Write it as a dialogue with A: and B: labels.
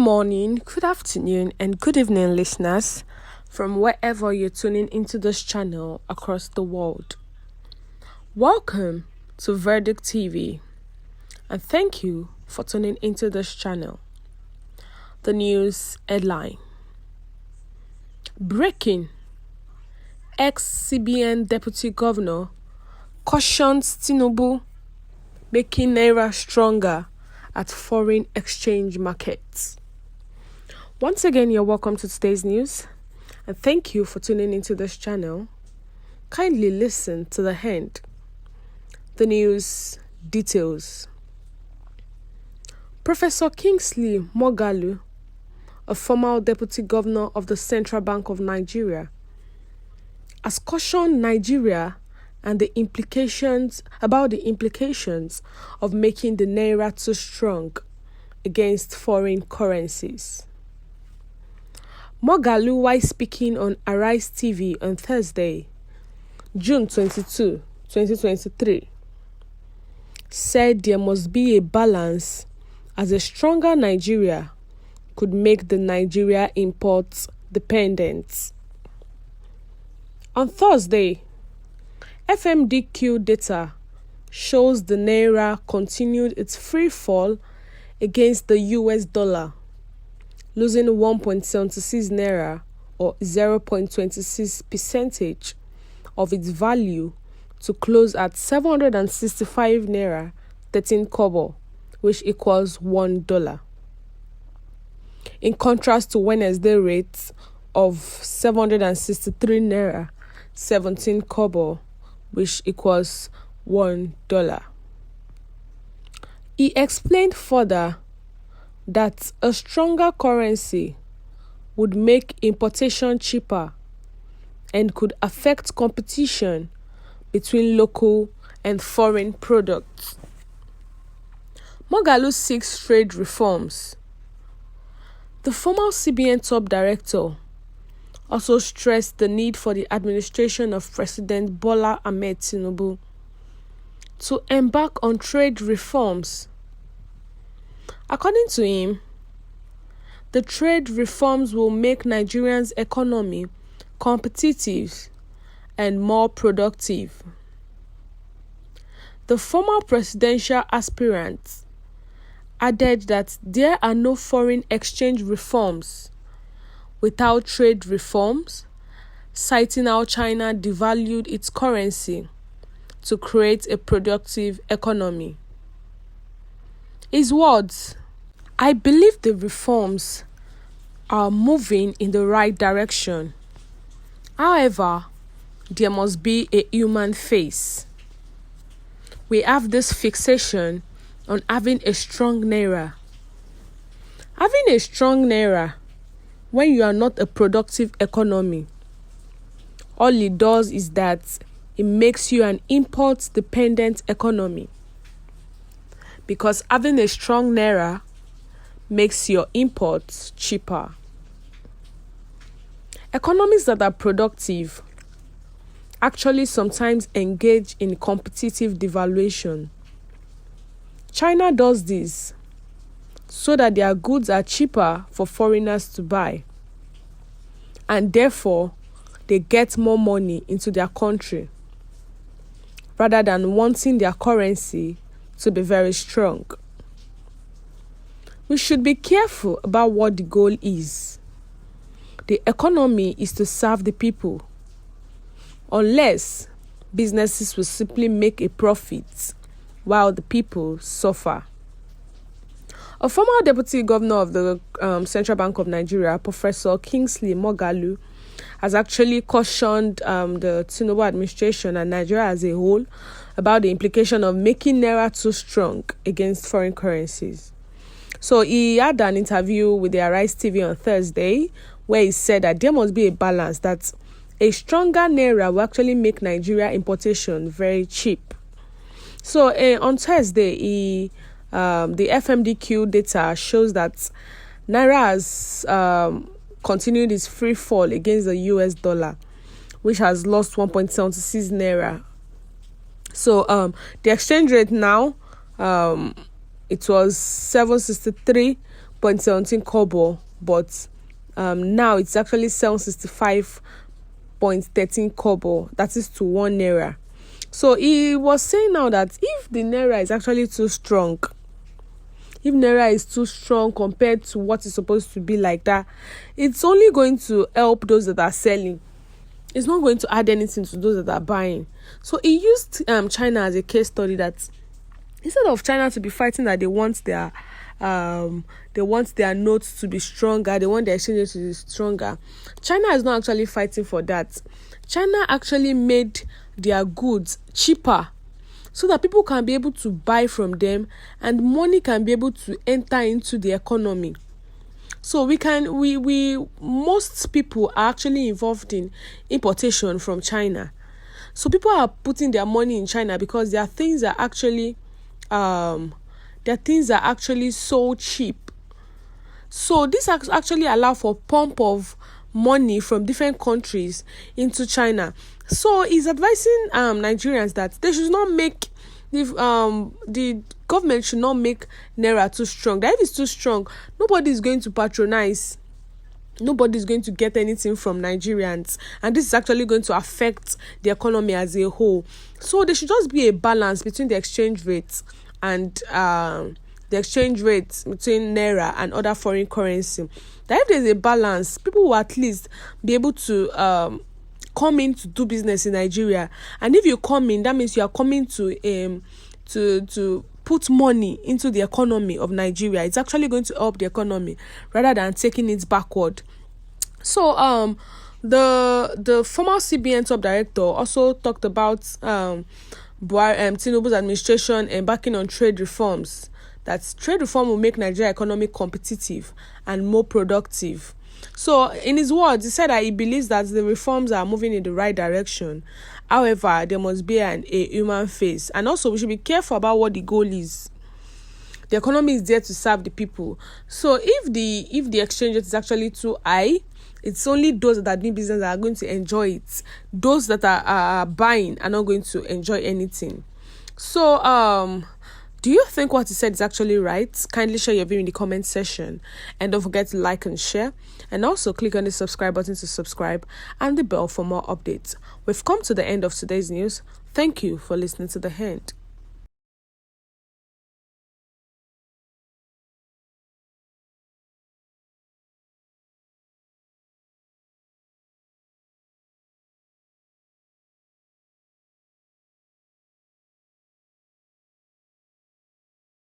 A: morning, good afternoon, and good evening, listeners, from wherever you're tuning into this channel across the world. Welcome to Verdict TV, and thank you for tuning into this channel. The news headline: Breaking. Ex-CBN Deputy Governor cautions Tinubus making Naira stronger at foreign exchange markets. Once again, you're welcome to today's news, and thank you for tuning into this channel. Kindly listen to the end. The news details. Professor Kingsley Moghalu, a former deputy governor of the Central Bank of Nigeria, has cautioned Nigeria and the implications of making the Naira too strong against foreign currencies. Moghalu, while speaking on Arise TV on Thursday, June 22, 2023, said there must be a balance as a stronger Nigeria could make the Nigeria imports dependent. On Thursday, FMDQ data shows the Naira continued its free fall against the US dollar, losing 1.76 Naira or 0.26% of its value to close at 765 Naira 13 kobo, which equals $1. In contrast to Wednesday rates of 763 Naira 17 kobo, which equals $1. He explained further that a stronger currency would make importation cheaper and could affect competition between local and foreign products. Moghalu seeks trade reforms. The former CBN top director also stressed the need for the administration of President Bola Ahmed Tinubus to embark on trade reforms. According to him, the trade reforms will make Nigeria's economy competitive and more productive. The former presidential aspirant added that there are no foreign exchange reforms without trade reforms, citing how China devalued its currency to create a productive economy. His words: I believe the reforms are moving in the right direction. However, there must be a human face. We have this fixation on having a strong Naira. Having a strong Naira when you are not a productive economy, all it does is that it makes you an import-dependent economy. Because having a strong Naira makes your imports cheaper. Economies that are productive actually sometimes engage in competitive devaluation. China does this so that their goods are cheaper for foreigners to buy, and therefore they get more money into their country rather than wanting their currency to be very strong. We should be careful about what the goal is. The economy is to serve the people, unless businesses will simply make a profit while the people suffer. A former deputy governor of the Central Bank of Nigeria, Professor Kingsley Moghalu, has actually cautioned the Tinubus administration and Nigeria as a whole about the implication of making Naira too strong against foreign currencies. So he had an interview with the Arise TV on Thursday where he said that there must be a balance, that a stronger Naira will actually make Nigeria importation very cheap. So on Thursday, the FMDQ data shows that Naira has continued its free fall against the US dollar, which has lost 1.76 Naira. So the exchange rate now, it was 763 0.17 kobo, but now it's actually 765.13 kobo. That is to 1 naira. So he was saying now that if the naira is actually too strong, if naira is too strong compared to what it's supposed to be like that, it's only going to help those that are selling. It's not going to add anything to those that are buying. So he used China as a case study, that instead of China to be fighting that they want their notes to be stronger, they want their exchange to be stronger, China is not actually fighting for that. China actually made their goods cheaper so that people can be able to buy from them and money can be able to enter into the economy. So most people are actually involved in importation from China. So people are putting their money in China because their things are actually so cheap. So this actually allow for pump of money from different countries into China. So he's advising Nigerians that they should not make the government should not make naira too strong. That if it's too strong, nobody is going to patronize. Nobody is going to get anything from Nigerians, and this is actually going to affect the economy as a whole. So there should just be a balance between the exchange rates and the exchange rates between naira and other foreign currency. That if there's a balance, people will at least be able to come in to do business in Nigeria. And if you come in, that means you are coming to put money into the economy of Nigeria. It's actually going to help the economy rather than taking it backward. So the former CBN top director also talked about Tinubus administration embarking on trade reforms. That trade reform will make Nigeria economy competitive and more productive. So in his words, he said that he believes that the reforms are moving in the right direction. However, there must be a human face, and also we should be careful about what the goal is. The economy is there to serve the people. So if the exchange rate is actually too high, it's only those that are doing business that are going to enjoy it. Those that are buying are not going to enjoy anything. So do you think what he said is actually right? Kindly share your view in the comment section. And don't forget to like and share. And also click on the subscribe button to subscribe and the bell for more updates. We've come to the end of today's news. Thank you for listening to the end.